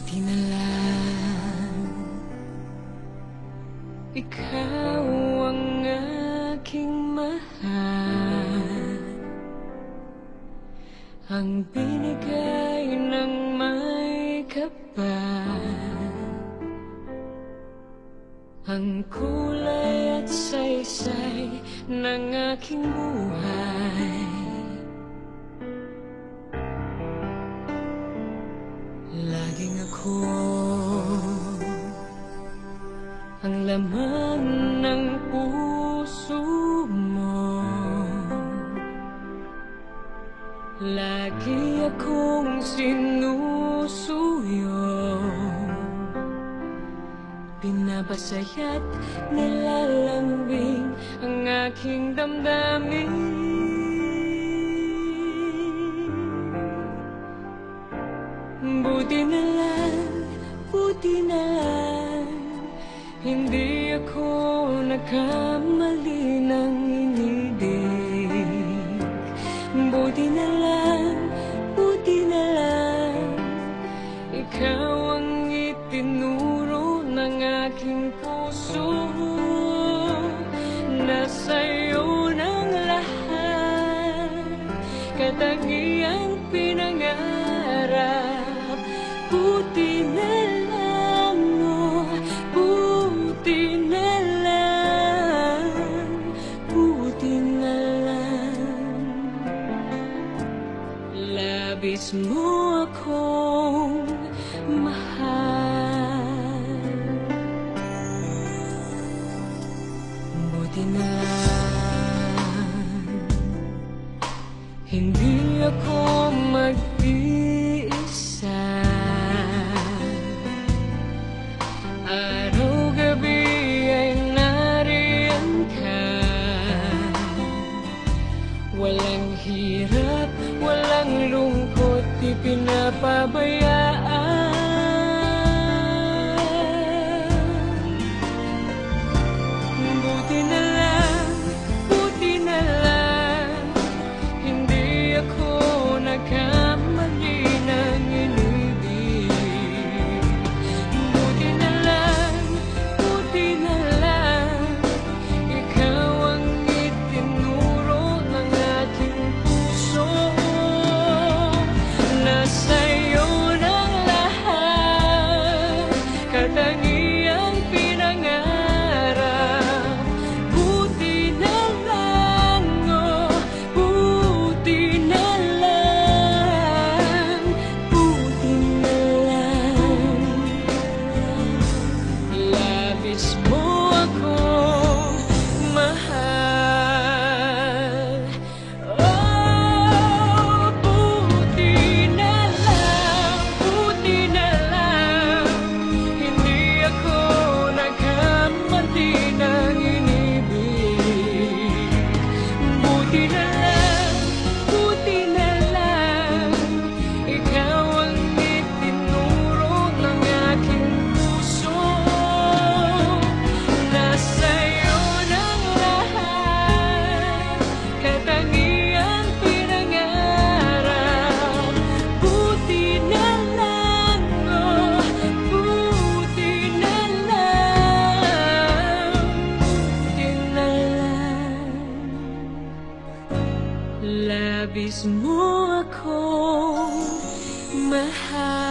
Buti na lang ikaw ang aking mahal, ang binigay ng may kapal, ang kulay at saysay ng aking buhay. Laging ako ang laman ng puso mo, lagi akong sinusuyo, binabasaya't nilalambing ang aking damdamin. Buti na lang, hindi ako nagkamali ng inibig. Buti na lang, ikaw ang itinuro ng aking puso, na sa'yo ng lahat, katangiang pinangarap. Buti na lang, oh, buti na lang, buti na lang. Labis mo akong mahal. Buti na lang hindi ako mag-iisa. Araw-gabi ay nariyan ka, walang hirap, walang lungkot, di pinapabayaan. Buti na lang, hindi ako nagkamali ng inibig. Buti na lang, ikaw ang itinuro ng aking puso, na sa'yo ng lahat, katangiang pinangarap. Buti na lang, oh, buti na lang, buti na lang. Labis mo akong mahal. Oh, buti na lang, hindi ako nagkamali ng inibig. Buti na lang, ikaw ang itinuro ng aking puso, na sa'yo ng lahat, katangiang pinangarap. Buti na lang, oh, buti na lang, buti na lang. Labis mo akong mahal.